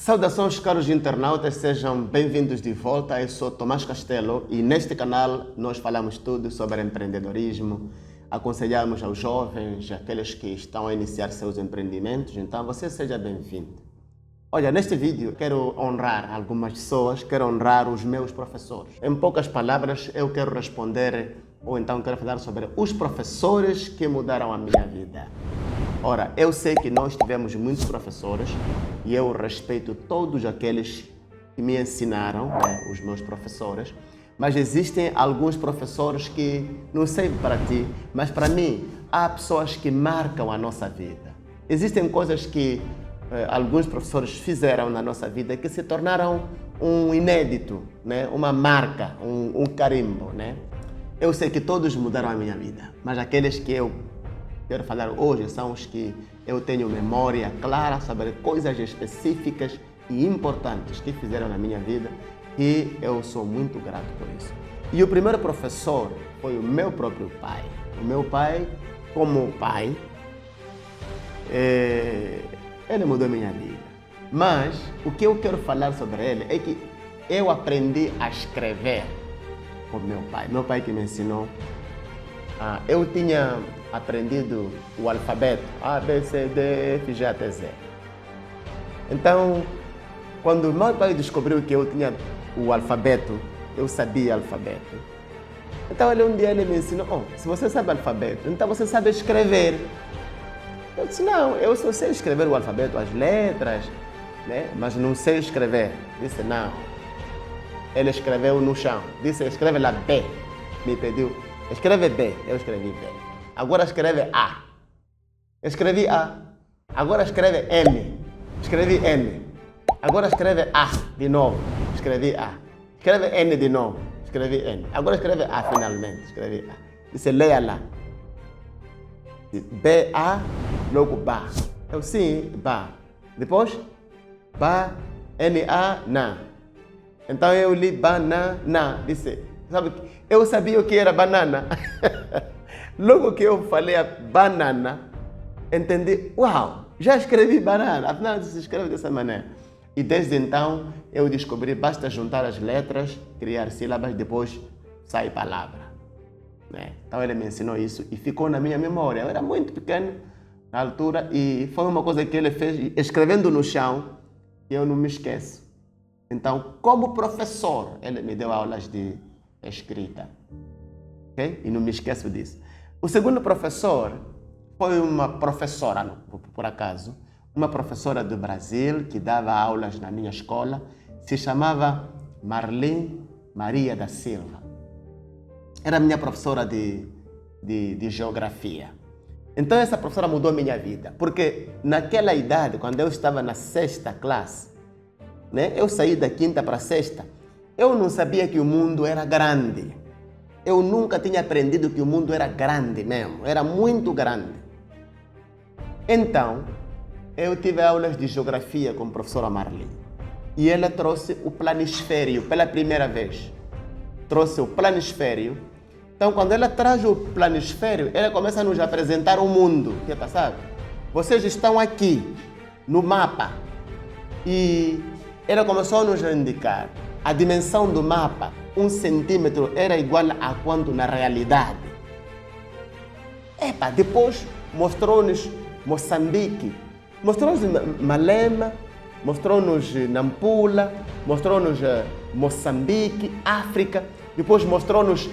Saudações, caros internautas, sejam bem-vindos de volta. Eu sou Tomás Castelo e neste canal nós falamos tudo sobre empreendedorismo, aconselhamos aos jovens, aqueles que estão a iniciar seus empreendimentos, então você seja bem-vindo. Olha, neste vídeo quero honrar algumas pessoas, quero honrar os meus professores. Em poucas palavras, eu quero responder, ou então quero falar sobre os professores que mudaram a minha vida. Ora, eu sei que nós tivemos muitos professores e eu respeito todos aqueles que me ensinaram, os meus professores, mas existem alguns professores que não sei para ti, mas para mim há pessoas que marcam a nossa vida. Existem coisas que alguns professores fizeram na nossa vida que se tornaram um inédito, né? Uma marca, um carimbo, né? Eu sei que todos mudaram a minha vida, mas aqueles que eu quero falar hoje são os que eu tenho memória clara sobre coisas específicas e importantes que fizeram na minha vida e eu sou muito grato por isso. E o primeiro professor foi o meu próprio pai. O meu pai, como pai, ele mudou a minha vida. Mas o que eu quero falar sobre ele é que eu aprendi a escrever com meu pai. Meu pai que me ensinou. Eu tinha aprendido o alfabeto A, B, C, D, F, G até Z. Então, quando meu pai descobriu que eu tinha o alfabeto, eu sabia alfabeto. Então, um dia ele me ensinou, se você sabe alfabeto, então você sabe escrever. Eu disse, não, eu só sei escrever o alfabeto, as letras, né? Mas não sei escrever. Disse, não. Ele escreveu no chão. Disse, escreve lá B. Me pediu, escreve B. Eu escrevi B. Agora escreve A. Escrevi A. Agora escreve M. Escrevi M. Agora escreve A de novo. Escrevi A. Escreve N de novo. Escrevi N. Agora escreve A finalmente. Escrevi A. Disse, leia lá. B-A, logo Ba. Eu sim, Ba. Depois, Ba, N-A, Na. Então eu li banana. Disse, sabe, eu sabia o que era banana. Logo que eu falei a banana, entendi, uau, já escrevi banana, afinal se escreve dessa maneira. E desde então eu descobri, basta juntar as letras, criar sílabas, depois sai palavra. Né? Então ele me ensinou isso e ficou na minha memória. Eu era muito pequeno na altura e foi uma coisa que ele fez, escrevendo no chão, e eu não me esqueço. Então, como professor, ele me deu aulas de escrita. Okay? E não me esqueço disso. O segundo professor foi uma professora, por acaso, uma professora do Brasil que dava aulas na minha escola, se chamava Marlene Maria da Silva. Era minha professora de geografia. Então essa professora mudou a minha vida, porque naquela idade, quando eu estava na 6ª classe, né, eu saí da 5ª para a 6ª, eu não sabia que o mundo era grande. Eu nunca tinha aprendido que o mundo era grande mesmo, era muito grande. Então, eu tive aulas de geografia com a professora Marlene. E ela trouxe o planisfério pela primeira vez. Trouxe o planisfério. Então, quando ela traz o planisfério, ela começa a nos apresentar o mundo. Que sabe? Vocês estão aqui, no mapa. E ela começou a nos indicar a dimensão do mapa. 1 centímetro era igual a quanto na realidade. Depois mostrou-nos Moçambique, mostrou-nos Malema, mostrou-nos Nampula, mostrou-nos Moçambique, África, depois mostrou-nos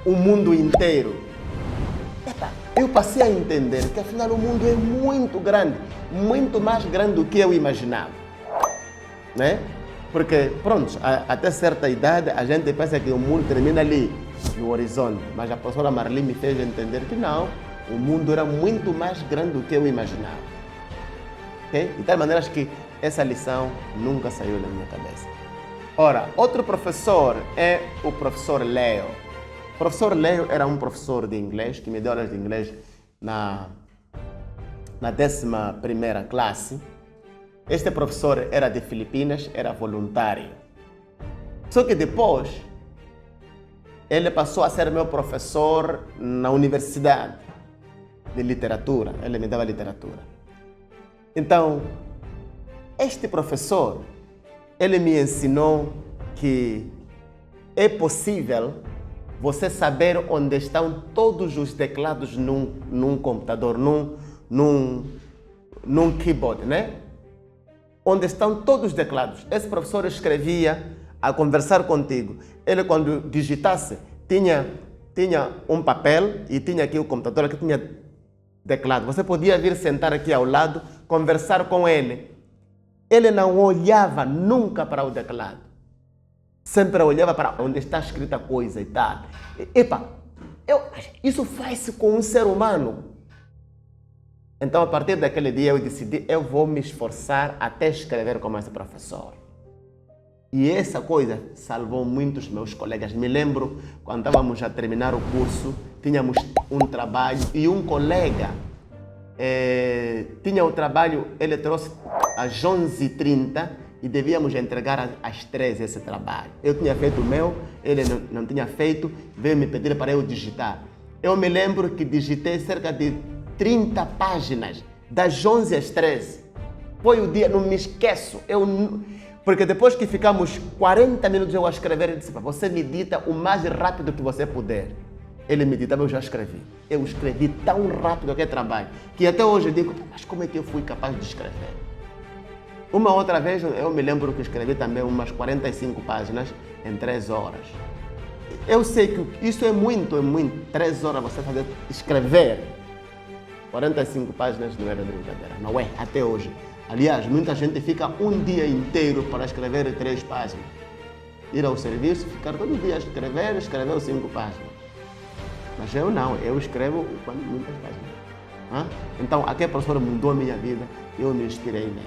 o mundo inteiro. Eu passei a entender que afinal o mundo é muito grande, muito mais grande do que eu imaginava, né? Porque, pronto, até certa idade a gente pensa que o mundo termina ali, no horizonte. Mas a professora Marlene me fez entender que não, o mundo era muito mais grande do que eu imaginava. Okay? De tal maneira que essa lição nunca saiu da minha cabeça. Ora, outro professor é o professor Leo. O professor Leo era um professor de inglês que me deu aulas de inglês na 11ª classe. Este professor era de Filipinas, era voluntário. Só que depois, ele passou a ser meu professor na universidade de literatura. Ele me dava literatura. Então, este professor ele me ensinou que é possível você saber onde estão todos os teclados num computador, num keyboard, né? Onde estão todos os teclados. Esse professor escrevia a conversar contigo. Ele, quando digitasse, tinha um papel e tinha aqui o computador, aqui tinha teclado. Você podia vir sentar aqui ao lado, conversar com ele. Ele não olhava nunca para o teclado. Sempre olhava para onde está escrita a coisa e tal. Isso faz-se com um ser humano. Então, a partir daquele dia, eu decidi, eu vou me esforçar até escrever como esse professor. E essa coisa salvou muitos meus colegas. Me lembro, quando estávamos a terminar o curso, tínhamos um trabalho e um colega tinha o trabalho, ele trouxe às 11h30 e devíamos entregar às 13h esse trabalho. Eu tinha feito o meu, ele não tinha feito, veio me pedir para eu digitar. Eu me lembro que digitei cerca de 30 páginas, das 11 às 13. Foi o dia, não me esqueço. Porque depois que ficamos 40 minutos eu a escrever, ele disse, você medita o mais rápido que você puder. Ele meditava, eu já escrevi. Eu escrevi tão rápido aquele trabalho, que até hoje eu digo, mas como é que eu fui capaz de escrever? Uma outra vez, eu me lembro que escrevi também umas 45 páginas em 3 horas. Eu sei que isso é muito. 3 horas você escrever 45 páginas não era brincadeira, não é? Até hoje. Aliás, muita gente fica um dia inteiro para escrever 3 páginas. Ir ao serviço, ficar todo dia a escrever 5 páginas. Mas eu não, eu escrevo muitas páginas. Então, aquele professor mudou a minha vida e eu me inspirei nele.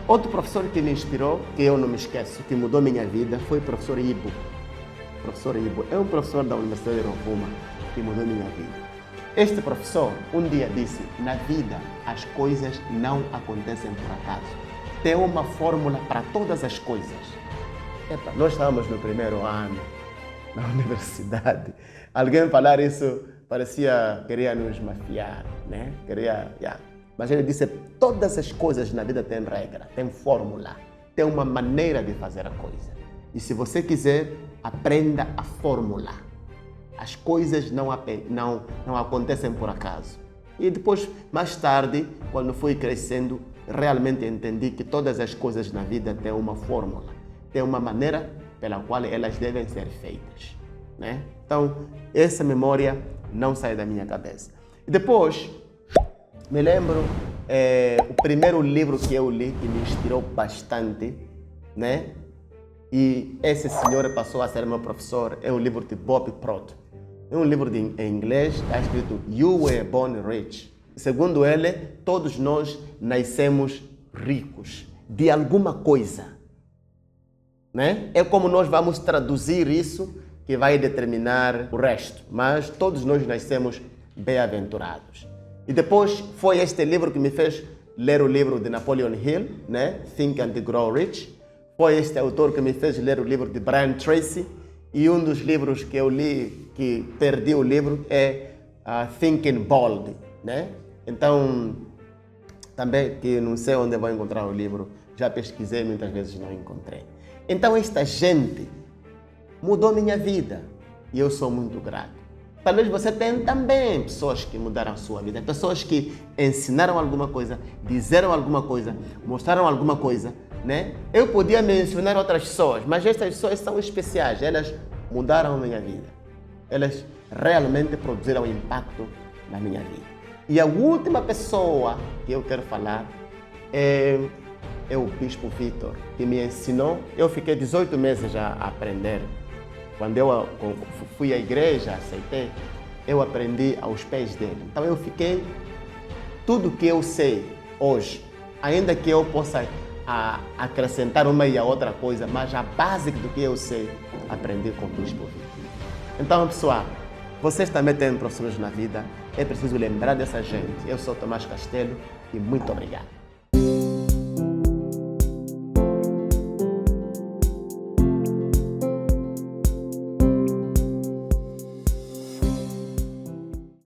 Outro professor que me inspirou, que eu não me esqueço, que mudou a minha vida, foi o professor Ibo. O professor Ibo é um professor da Universidade de Rovuma que mudou a minha vida. Este professor um dia disse, na vida as coisas não acontecem por acaso. Tem uma fórmula para todas as coisas. Nós estávamos no primeiro ano, na universidade. Alguém falar isso queria nos mafiar, né? Mas ele disse, todas as coisas na vida têm regra, têm fórmula, tem uma maneira de fazer a coisa. E se você quiser, aprenda a fórmula. As coisas não acontecem por acaso. E depois, mais tarde, quando fui crescendo, realmente entendi que todas as coisas na vida têm uma fórmula, têm uma maneira pela qual elas devem ser feitas, né? Então, essa memória não sai da minha cabeça. E depois, me lembro, o primeiro livro que eu li, que me inspirou bastante, né? E esse senhor passou a ser meu professor, é o livro de Bob Prout. É um livro em inglês, está escrito You Were Born Rich. Segundo ele, todos nós nascemos ricos de alguma coisa, né? É como nós vamos traduzir isso que vai determinar o resto. Mas todos nós nascemos bem-aventurados. E depois foi este livro que me fez ler o livro de Napoleon Hill, né? Think and Grow Rich. Foi este autor que me fez ler o livro de Brian Tracy. E um dos livros que eu li, que perdi o livro, é Thinking Bold, né? Então, também que não sei onde vou encontrar o livro, já pesquisei, muitas vezes não encontrei. Então, esta gente mudou minha vida e eu sou muito grato. Talvez você tenha também pessoas que mudaram a sua vida, pessoas que ensinaram alguma coisa, disseram alguma coisa, mostraram alguma coisa, né? Eu podia mencionar outras pessoas, mas estas pessoas são especiais, elas mudaram a minha vida. Elas realmente produziram impacto na minha vida. E a última pessoa que eu quero falar é o Bispo Vitor, que me ensinou. Eu fiquei 18 meses a aprender. Quando eu fui à igreja, aceitei, eu aprendi aos pés dele. Então eu fiquei, tudo que eu sei hoje, ainda que eu possa acrescentar uma e a outra coisa, mas a base do que eu sei, aprendi com o Bispo Vitor. Então, pessoal, vocês também têm professores na vida, é preciso lembrar dessa gente. Eu sou Tomás Castelo e muito obrigado.